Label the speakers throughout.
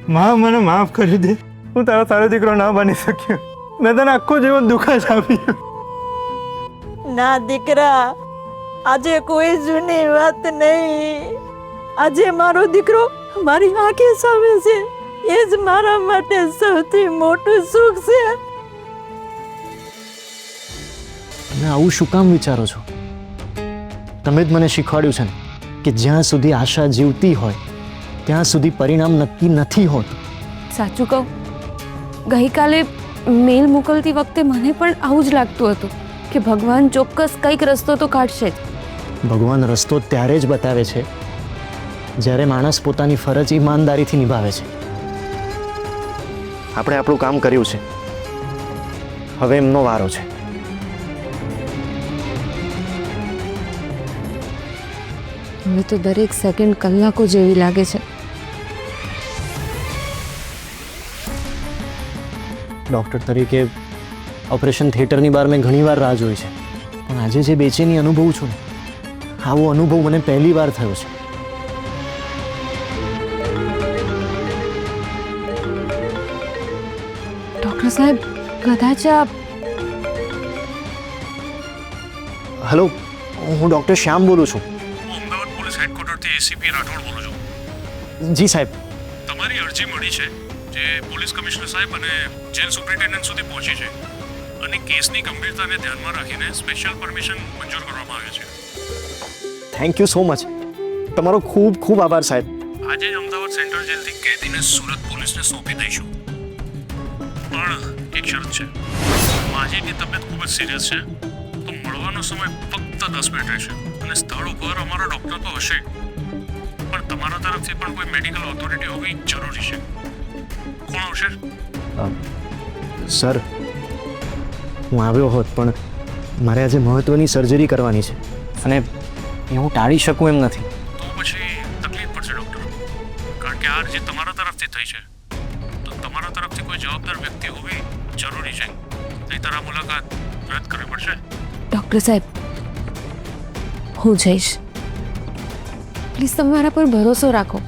Speaker 1: માં મને માફ કરી દે, હું તારો સારો દીકરો ના બની શક્યો. મેં તને આખો જીવન દુઃખ જ આપ્યું.
Speaker 2: ના દીકરા, આજે કોઈ જૂની વાત નહીં. આજે મારો દીકરો મારી આંખે સામે છે. એ જ મારા માટે સૌથી મોટું સુખ છે.
Speaker 3: તમે આવું શું કામ વિચારો છો? તમે જ મને શીખવાડ્યું છે ને કે જ્યાં સુધી આશા જીવતી હોય ત્યાં સુધી પરિણામ નક્કી નથી હોતું.
Speaker 4: સાચું કહું, ગઈકાલે મેલ મોકલતી વખતે મને પણ આવું જ લાગતું હતું કે ભગવાન ચોક્કસ કંઈક રસ્તો તો કાઢશે જ.
Speaker 3: ભગવાન રસ્તો ત્યારે જ બતાવે છે જ્યારે માણસ પોતાની ફરજ ઈમાનદારીથી નિભાવે છે. આપણે આપણું કામ કર્યું છે, હવે એમનો વારો છે.
Speaker 4: હવે તો દરેક સેકન્ડ કલાકો જેવી લાગે છે.
Speaker 3: ડૉક્ટર તરીકે ઓપરેશન થિયેટરની બહાર મેં ઘણીવાર રાહ જોઈ છે, પણ આજે જે બેચેની અનુભવું છું ને, આવો અનુભવ મને પહેલી વાર થયો છે.
Speaker 4: ડૉક્ટર સાહેબ, કદાચ આ
Speaker 3: હલો, હું ડૉક્ટર શ્યામ બોલું છું.
Speaker 5: અમદાવાદ પોલીસ હેડક્વાર્ટરથી એસીપી રાઠોડ બોલું છું.
Speaker 3: જી સાહેબ.
Speaker 5: તમારી અરજી મળી છે જે પોલીસ કમિશનર સાહેબ અને જેલ સુપ્રિન્ટેન્ડન્ટ સુધી પહોંચી છે અને કેસની ગંભીરતાને ધ્યાનમાં રાખીને સ્પેશિયલ પરમિશન મંજૂર કરવામાં આવે છે.
Speaker 3: Thank you so much. તમારો ખૂબ ખૂબ આભાર સાહેબ.
Speaker 5: આજે જ અમદાવાદ સેન્ટ્રલ જેલથી કેદીને સુરત પોલીસને સોંપી દઈશું. પણ એક શરત છે, માજીની તબિયત ખૂબ જ સિરિયસ છે, તો મળવાનો સમય ફક્ત 10 મિનિટ રહેશે અને સ્થળ ઉપર અમારા ડૉક્ટર તો હશે, પણ તમારા તરફથી પણ કોઈ મેડિકલ ઓથોરિટી હોવી જરૂરી છે. કોણ આવશે?
Speaker 3: સર, હું આવ્યો હોત પણ મારે આજે મહત્ત્વની સર્જરી કરવાની છે અને એ હું ટાળી શકું એમ નથી.
Speaker 5: તો પછી તકલીફ પડશે ડૉક્ટર, કારણ કે આ અરજી તમારા તરફથી થઈ છે, તો તમારા તરફથી કોઈ જવાબદાર વ્યક્તિ હોવી જરૂરી છે. નહીંતર આ મુલાકાત રદ કરવી પડશે.
Speaker 4: ડૉક્ટર સાહેબ, હું જઈશ. પ્લીઝ તમે મારા પર ભરોસો રાખો.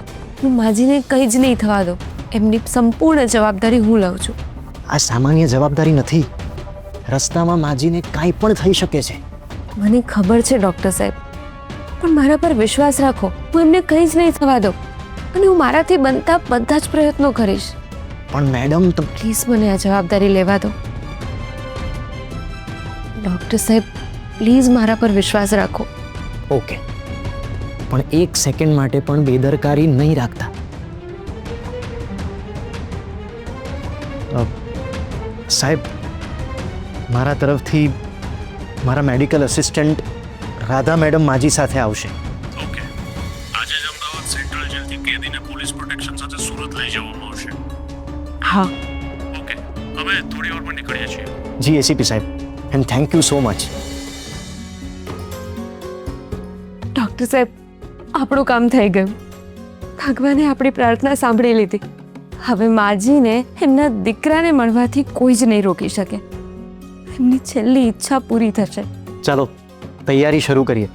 Speaker 4: હું માજીને કંઈ જ નહીં થવા દો. એમની સંપૂર્ણ જવાબદારી હું લઉં છું.
Speaker 3: આ સામાન્ય જવાબદારી નથી. રસ્તામાં માજીને કાંઈ પણ થઈ શકે છે.
Speaker 4: મને ખબર છે ડૉક્ટર સાહેબ, પણ મારા પર વિશ્વાસ રાખો. હું એમને કંઈ જ નહીં થવા દઉં અને હું મારાથી બનતા બધા જ પ્રયત્નો કરીશ.
Speaker 3: પણ મેડમ,
Speaker 4: પ્લીઝ મને આ જવાબદારી લેવા દો. ડૉક્ટર સાહેબ, પ્લીઝ મારા પર વિશ્વાસ રાખો.
Speaker 3: ઓકે, પણ એક સેકન્ડ માટે પણ બેદરકારી નહીં રાખતા. સાહેબ, મારા તરફથી મારા મેડિકલ અસિસ્ટન્ટ રાધા મેડમ માજી સાથે આવશે.
Speaker 5: ઓકે, આજે જ અમદાવાદ સેન્ટ્રલ જેલથી કેદીને પોલીસ પ્રોટેક્શન સાથે સુરત લઈ જવામાં આવશે.
Speaker 4: હા.
Speaker 5: ઓકે, હવે થોડી વારમાં નીકળીએ છીએ.
Speaker 3: જી એસીપી સાહેબ, and thank you so much.
Speaker 4: Doctor સાહેબ, આપણું કામ થઈ ગયું. ભગવાને આપણી પ્રાર્થના સાંભળી લીધી. હવે માજીને એમના દીકરાને મળવાથી કોઈ જ નહીં રોકી શકે. એમની છેલ્લી ઈચ્છા પૂરી થશે.
Speaker 3: ચાલો, તૈયારી શરૂ કરીએ.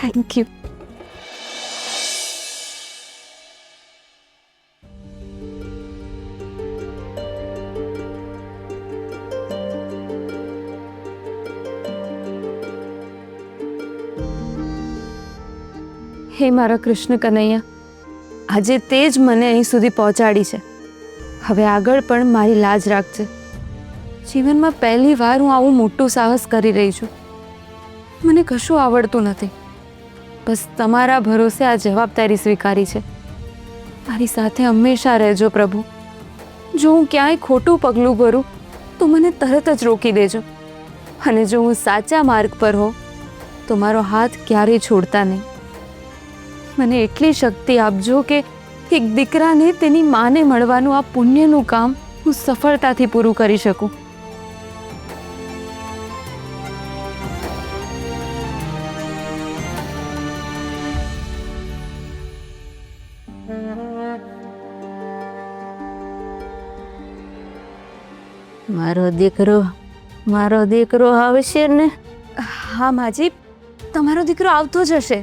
Speaker 4: Thank you. હે મારા કૃષ્ણ કનૈયા, આજે તે જ મને અહીં સુધી પહોંચાડી છે. હવે આગળ પણ મારી લાજ રાખજે. જીવનમાં પહેલી વાર હું આવું મોટું સાહસ કરી રહી છું. મને કશું આવડતું નથી, બસ તમારા ભરોસે આ જવાબદારી સ્વીકારી છે. મારી સાથે હંમેશા રહેજો પ્રભુ. જો હું ક્યાંય ખોટું પગલું ભરું તો મને તરત જ રોકી દેજો, અને જો હું સાચા માર્ગ પર હોઉં તો મારો હાથ ક્યારેય છોડતા નહીં. મને એટલી શક્તિ આપજો કે એક દીકરાને તેની માને મળવાનું આ પુણ્યનું કામ હું સફળતાથી પૂરું કરી શકું.
Speaker 2: મારો દીકરો આવશે ને?
Speaker 4: હા માજી, તમારો દીકરો આવતો જ હશે.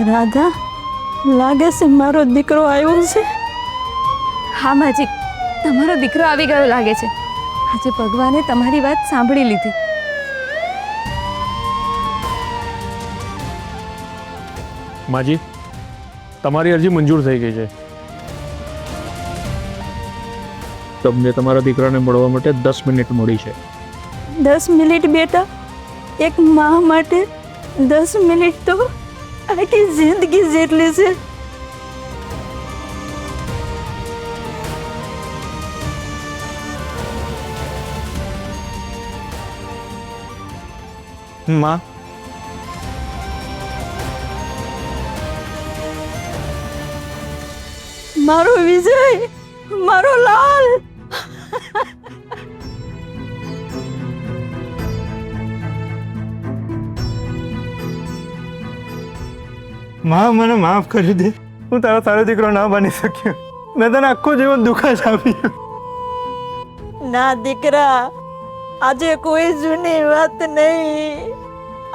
Speaker 2: રાધા, લાગે છે મારો દીકરો આવ્યો છે.
Speaker 4: હા માજી, તમારો દીકરો આવી ગયો લાગે છે. આજે ભગવાને તમારી વાત સાંભળી લીધી.
Speaker 5: માજી, તમારી અરજી મંજૂર થઈ ગઈ છે. તમને તમારા દીકરાને મળવા માટે 10 મિનિટ મળી છે.
Speaker 2: 10 મિનિટ બેટા, એક મા માટે 10 મિનિટ તો આખી જિંદગી જેટલી છે.
Speaker 1: માં,
Speaker 2: મારો વિજય, મારો લાલ.
Speaker 1: માં મને માફ કરી દે. હું તારો સારો દીકરો ના બની શક્યો. મેં તને આખું જીવન દુઃખ જ આપ્યું.
Speaker 2: ના દીકરા, આજે કોઈ જૂની વાત નહીં.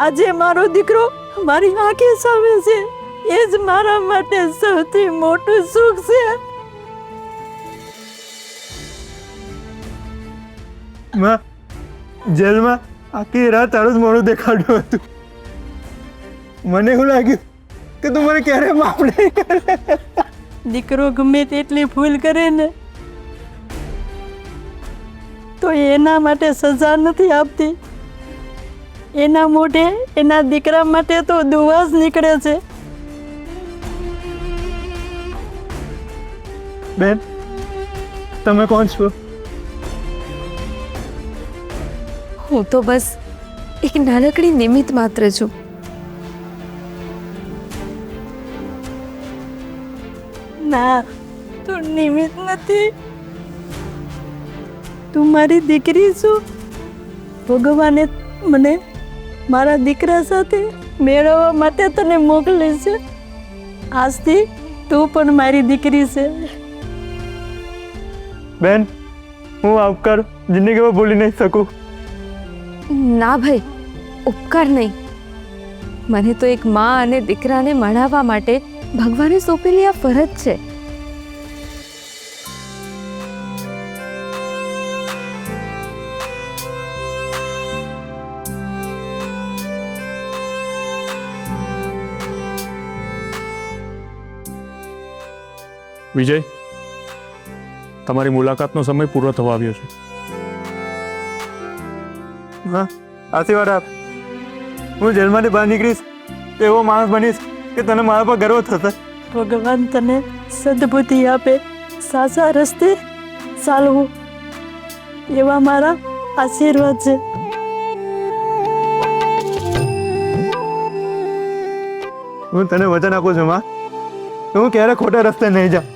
Speaker 2: આજે મારો દીકરો મારી આંખે સામે છે. એ જ મારા માટે સૌથી મોટું સુખ છે.
Speaker 1: માં, જેલમાં આખી રાત તારું જ મોઢું દેખાડ્યું હતું. મને એવું લાગ્યું કે તું મને ક્યારે માફ નહીં કરે.
Speaker 2: દીકરો ગમે તેટલી ભૂલ કરે ને તો એના માટે સજા નથી આપતી. એના મોઢે એના દીકરા માટે તો દુઆ જ નીકળે છે.
Speaker 1: બેન, તમે કોણ છો?
Speaker 4: હું તો બસ એક નાનકડી નિમિત્ત માત્ર છું.
Speaker 2: ના, તું નિમિત્ત નથી. તું મારી દીકરી છું. ભગવાને મને મારા દીકરા સાથે મેળવવા માટે તને મોકલી છે. આજથી તું પણ મારી દીકરી છે.
Speaker 1: બેન, હું આ ઉપકાર જિંદગીમાં ભૂલી નહીં શકું.
Speaker 4: ના ભાઈ, ઉપકાર નહીં. મને તો એક મા અને દીકરાને મળાવવા માટે ભગવાને સોંપેલી આ ફરજ છે.
Speaker 5: વિજય, તમારી મુલાકાતનો સમય પૂરો થવા આવ્યો છે.
Speaker 1: હા, આશીર્વાદ આપ. હું જેલમાંથી બહાર નીકળીશ તો એવો માણસ બનીશ કે તને મારા પર ગર્વ થશે.
Speaker 2: ભગવાન તને સદબુદ્ધિ આપે, સાચા રસ્તે ચાલવું, એવા મારા આશીર્વાદ છે.
Speaker 1: હું તને વચન આપું છું માં, હું ક્યારે ખોટા રસ્તે નહીં જાઉં.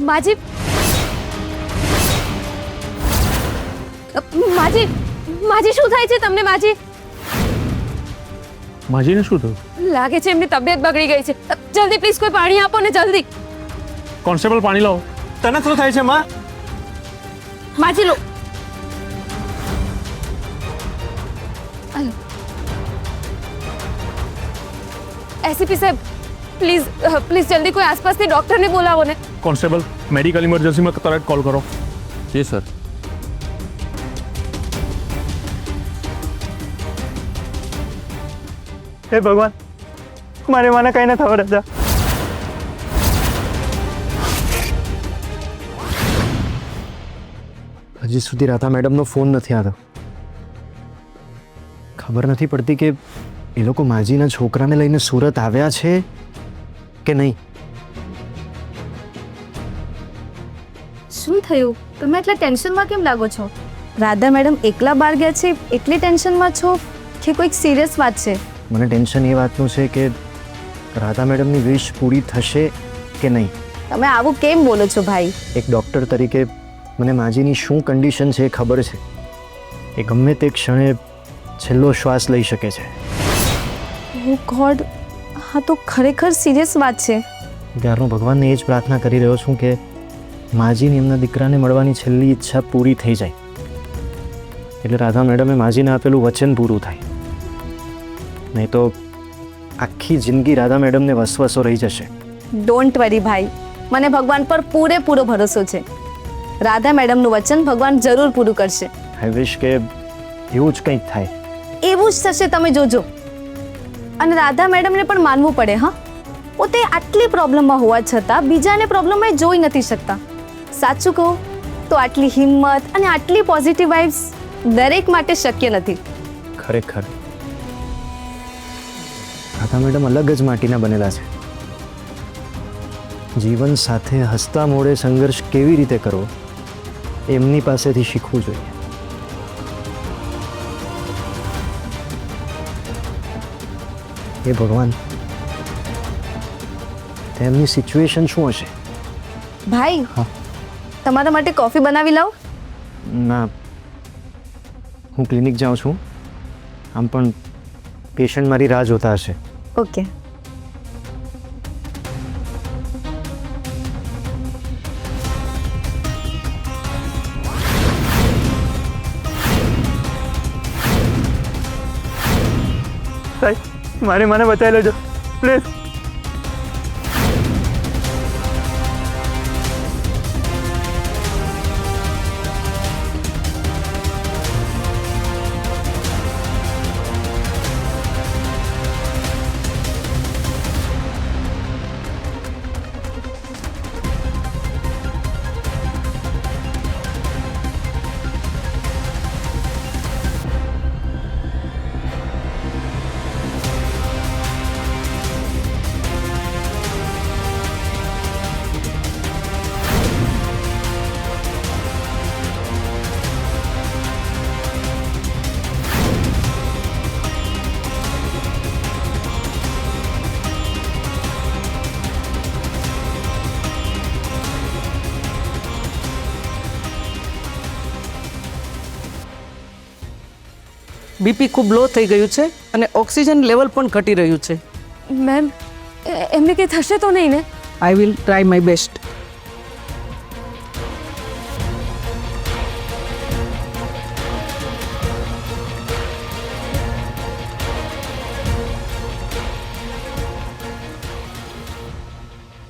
Speaker 4: માજી, માજી, માજી શું થાય છે તમને? માજી,
Speaker 5: માજીને શું થયું?
Speaker 4: લાગે છે એમની તબિયત બગડી ગઈ છે. જલ્દી પ્લીઝ કોઈ પાણી આપો ને, જલ્દી.
Speaker 5: કોન્સ્ટેબલ, પાણી લાવો.
Speaker 1: તને શું થાય છે માં?
Speaker 4: માજી લો. એસીપી સાહેબ, પ્લીઝ પ્લીઝ જલ્દી કોઈ આસપાસથી ડોક્ટરને બોલાવો ને.
Speaker 5: કોન્સ્ટેબલ, મેડિકલ ઇમરજન્સીમાં તરત કોલ કરો.
Speaker 6: જી સર.
Speaker 1: હે ભગવાન, મારી માને કઈ ના થવા દેતા.
Speaker 3: હજી સુધી રાધા મેડમનો ફોન નથી આવ્યો. ખબર નથી પડતી કે એ લોકો માજીના છોકરાને લઈને સુરત આવ્યા છે કે નહીં.
Speaker 7: શું થયું? તમે એટલા ટેન્શનમાં કેમ લાગો છો? રાધા મેડમ એકલા બહાર ગયા છે એટલી ટેન્શનમાં છો કે કોઈક સિરિયસ વાત છે?
Speaker 3: મને ટેન્શન એ વાતનું છે કે રાધા મેડમની વિશ પૂરી થશે કે નહીં.
Speaker 7: તમે આવું કેમ બોલો છો ભાઈ?
Speaker 3: એક ડૉક્ટર તરીકે મને માજીની શું કન્ડિશન છે એ ખબર છે. એ ગમે તે ક્ષણે છેલ્લો શ્વાસ લઈ શકે છે.
Speaker 7: ઓ ગોડ, હા તો ખરેખર સિરિયસ વાત છે.
Speaker 3: ત્યારનો ભગવાનને એ જ પ્રાર્થના કરી રહ્યો છું કે માજીની એમના દીકરાને મળવાની છેલ્લી ઈચ્છા પૂરી થઈ જાય, એટલે રાધા મેડમે માજીને આપેલું વચન પૂરું થાય. નહીં તો આખી જિંદગી રાધા મેડમને વસવસો રહી જશે.
Speaker 7: ડોન્ટ વરી ભાઈ, મને ભગવાન પર પૂરેપૂરો ભરોસો છે. રાધા મેડમનું વચન ભગવાન જરૂર પૂરું કરશે.
Speaker 3: આઈ વિશ કે એવું જ કંઈક થાય.
Speaker 7: એવું જ થશે, તમે જોજો. અને રાધા મેડમને પણ માનવું પડે. હા, પોતે આટલી પ્રોબ્લેમમાં હોવા છતાં બીજાને પ્રોબ્લેમમાં જોઈ નથી શકતા. સાચું કહું તો આટલી હિંમત અને આટલી પોઝિટિવ વાઇબ્સ દરેક માટે શક્ય નથી.
Speaker 3: ખરેખર રાધા મેડમ અલગ જ માટીના બનેલા છે. જીવન સાથે હસતા મોડે સંઘર્ષ કેવી રીતે કરવો એમની પાસેથી શીખવું જોઈએ. હે ભગવાન, તેમની સિચ્યુએશન શું હશે?
Speaker 7: ભાઈ,
Speaker 3: હા.
Speaker 7: તમારા માટે કોફી બનાવી લાવ.
Speaker 3: ના, હું ક્લિનિક જાઉં છું. આમ પણ પેશન્ટ મારી રાહ જોતા હશે.
Speaker 7: ઓકે.
Speaker 1: સાહેબ મારી મને બચાવી લેજો પ્લીઝ.
Speaker 6: બીપી ખૂબ લો થઈ ગયું છે અને ઓક્સિજન લેવલ પણ ઘટી રહ્યું છે.
Speaker 4: મેમ, એમને કંઈ થશે તો નહીં ને?
Speaker 6: I will try my best.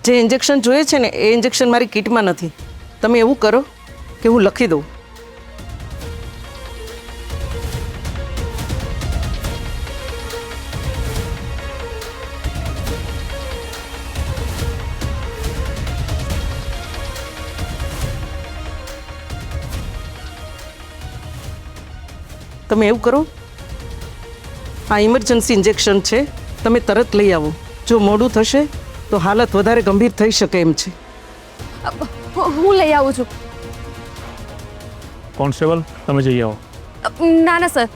Speaker 6: જે ઇન્જેક્શન જોઈએ છે ને એ ઇન્જેક્શન મારી કિટમાં નથી. તમે એવું કરો કે હું લખી દઉં. તમે એવું કરો, આ ઇમરજન્સી ઇન્જેક્શન છે, તમે તરત લઈ આવો. જો મોડું થશે તો હાલત વધારે ગંભીર થઈ શકે એમ છે.
Speaker 4: હું લઈ આવું છું.
Speaker 5: કોન્સ્ટેબલ તમે જઈ આવો.
Speaker 4: ના ના સર,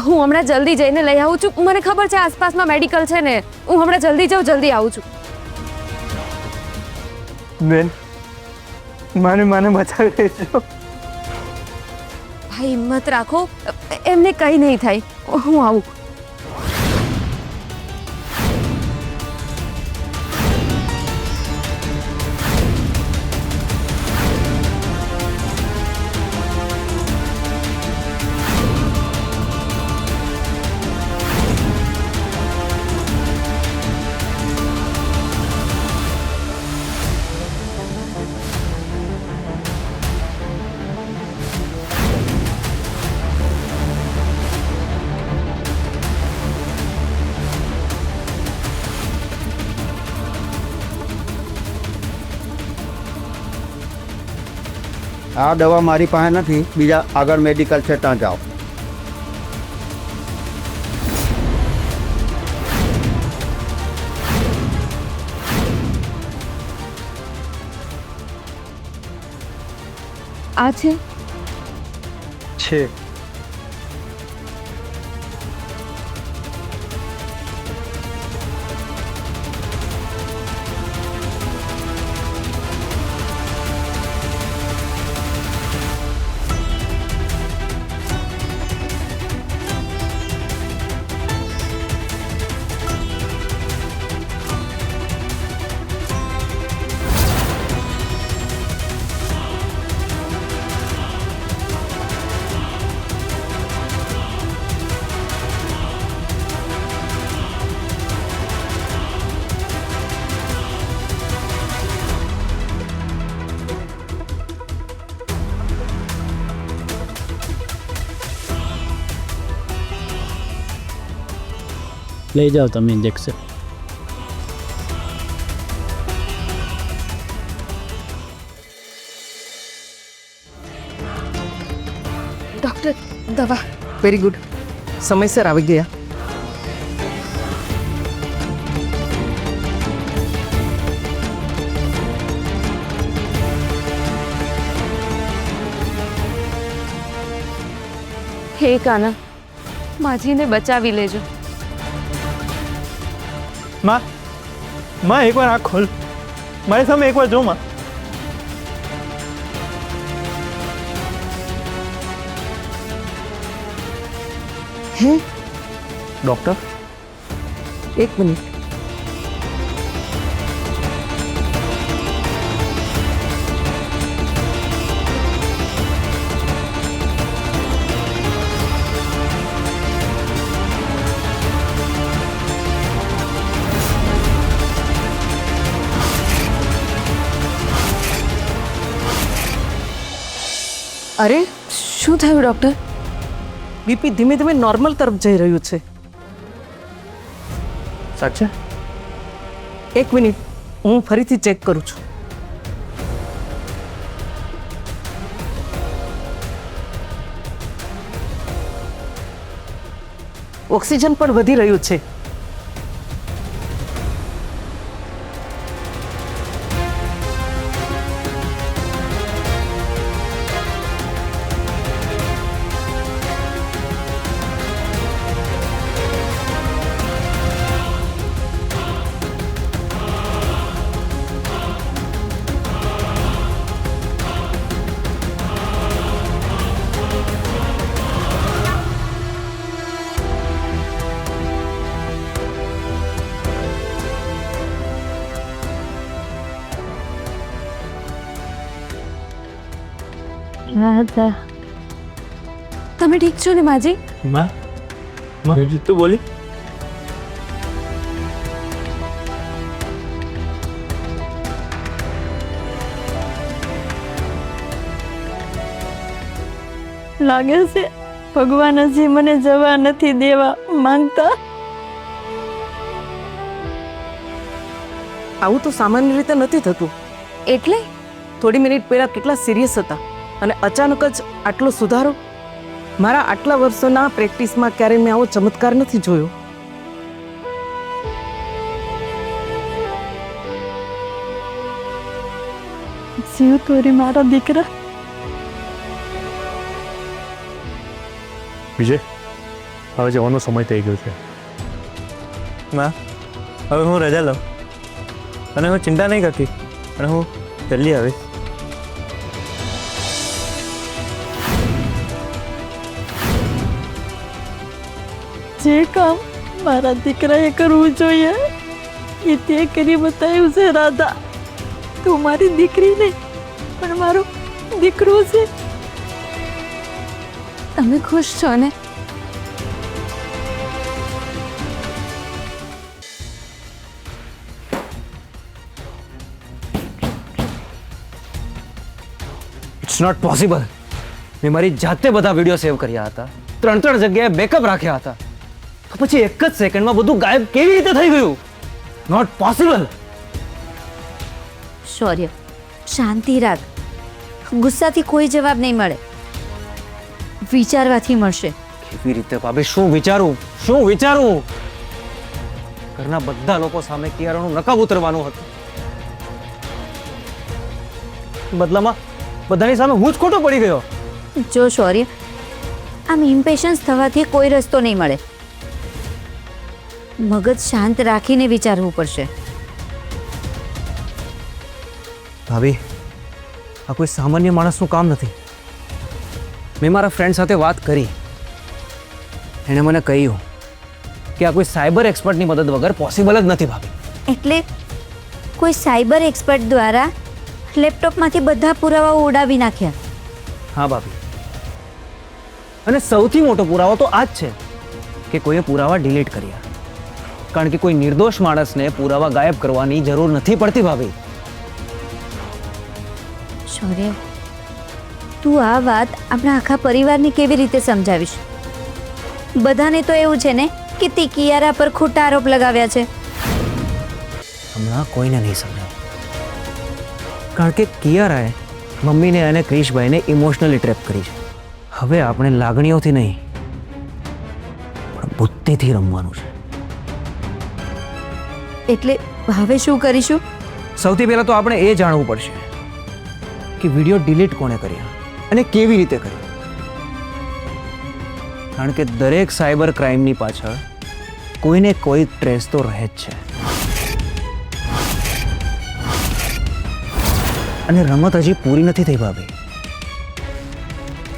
Speaker 4: હું હમણાં જલ્દી જઈને લઈ આવું છું. મને ખબર છે આસપાસમાં મેડિકલ છે ને, હું હમણાં જલ્દી જાઉં, જલ્દી આવું છું.
Speaker 1: બેન મને બચાવી લેજો.
Speaker 4: ભાઈ હિંમત રાખો, એમને કંઈ નહીં થાય. હું આવું.
Speaker 8: આ દવા મારી પાસે નથી, બીજા આગળ મેડિકલ છે ત્યાં જાઓ.
Speaker 4: આ છે
Speaker 1: છે
Speaker 9: લઈ જાઓ તમે ઇન્જેક્શન.
Speaker 4: ડૉક્ટર દવા.
Speaker 6: વેરી ગુડ, સમયસર આવી ગયા.
Speaker 4: હે કાના, માજીને બચાવી લેજો.
Speaker 1: માં માં એકવાર આંખ ખોલ, મારી સામે એકવાર જો માં.
Speaker 6: હે,
Speaker 1: ડૉક્ટર
Speaker 6: એક મિનિટ. અરે,
Speaker 4: શું થયું ડૉક્ટર?
Speaker 6: બીપી ધીમે ધીમે નોર્મલ તરફ જઈ રહ્યું છે.
Speaker 1: સાચે?
Speaker 6: એક મિનિટ, હું ફરીથી ચેક કરું છું. ઓક્સિજન પણ વધી રહ્યું છે.
Speaker 4: તમે ઠીક છો ને માજી?
Speaker 1: માં તું બોલી.
Speaker 2: લાગે છે ભગવાન હજી મને જવા નથી દેવા માંગતા.
Speaker 6: આવું તો સામાન્ય રીતે નથી થતું.
Speaker 4: એટલે
Speaker 6: થોડી મિનિટ પહેલા કેટલા સિરિયસ હતા અને અચાનક જ આટલો સુધારો. મારા આટલા વર્ષોના પ્રેક્ટિસમાં ક્યારેય મેં આવો ચમત્કાર નથી જોયો.
Speaker 2: જીવ તોરી મારા દીકરા.
Speaker 1: વિજય, હવે જવાનો સમય થઈ ગયો છે. માં હવે હું રજા લઉં અને હું ચિંતા નહીં કરતી અને હું જલ્દી આવીશ.
Speaker 2: જે કામ મારા દીકરાએ કરવું જોઈએ એ તે કરી બતાવ્યું છે. રાધા, તું મારી દીકરી નહીં પણ મારો દીકરો છે.
Speaker 4: તમે ખુશ છો ને?
Speaker 10: It's not possible. મેં મારી જાતે બધા વિડીયો સેવ કર્યા હતા, 3 જગ્યાએ બેકઅપ રાખ્યા હતા, તો પછી એક જ સેકન્ડમાં બધું ગાયબ કેવી રીતે થઈ ગયું? Not possible.
Speaker 7: શૌર્ય, શાંતિ રાખ. ગુસ્સાથી કોઈ જવાબ નહીં મળે, વિચારવાથી મળશે.
Speaker 10: કેવી રીતે ભાભી? શું વિચારું? શું વિચારું? ઘરના બધા લોકો સામે કિયારાનું નકાબ ઉતરવાનું હતું, બદલામાં બધાની સામે હું જ ખોટો પડી ગયો.
Speaker 7: જો શૌર્ય, આમ ઇમ્પેશન્સ થવાથી કોઈ રસ્તો નહીં મળે. મગજ શાંત રાખીને વિચારવું પડશે.
Speaker 10: ભાભી, આ કોઈ સામાન્ય માણસનું કામ નથી. મેં મારા ફ્રેન્ડ સાથે વાત કરી, એણે મને કહ્યું કે આ કોઈ સાયબર એક્સપર્ટની મદદ વગર પોસિબલ જ નથી. ભાભી,
Speaker 7: એટલે કોઈ સાયબર એક્સપર્ટ દ્વારા લેપટોપમાંથી બધા પુરાવાઓ ઉડાવી નાખ્યા?
Speaker 10: હા ભાભી, અને સૌથી મોટો પુરાવો તો આ જ છે કે કોઈએ પુરાવા ડિલીટ કર્યા, કારણ કે કોઈ નિર્દોષ માણસને પુરાવા ગાયબ કરવાની જરૂર નથી પડતી. ભાભી,
Speaker 7: શૌર્ય, તું આ વાત આપણા આખા પરિવારને કેવી રીતે સમજાવીશ? બધાને તો એવું છે ને કે તે કિયારા પર ખોટા આરોપ લગાવ્યા છે?
Speaker 10: હમણાં કોઈને નહીં સમજાય, કારણ કે કિયારાએ મમ્મીને અને ક્રિશભાઈને ઇમોશનલી ટ્રેપ કરી છે. હવે આપણે લાગણીઓથી નહીં પણ બુદ્ધિથી રમવાનું છે.
Speaker 7: એટલે હવે શું કરીશું?
Speaker 10: સૌથી પહેલાં તો આપણે એ જાણવું પડશે કે વિડીયો ડિલીટ કોણે કર્યા અને કેવી રીતે કર્યા, કારણ કે દરેક સાયબર ક્રાઇમની પાછળ કોઈને કોઈ ટ્રેસ તો રહે જ છે. અને રમત હજી પૂરી નથી થઈ ભાભી,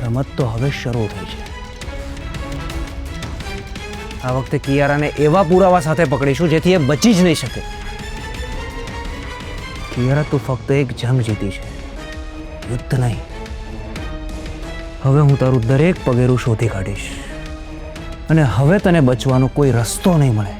Speaker 10: રમત તો હવે શરૂ થઈ છે. આ વખતે કિયારાને એવા પુરાવા સાથે પકડીશું જેથી એ બચી જ નહીં શકે. કિયારા, તું ફક્ત એક જંગ જીતી છે, યુદ્ધ નહીં. હવે હું તારું દરેક પગેરું શોધી કાઢીશ અને હવે તને બચવાનો કોઈ રસ્તો નહીં મળે.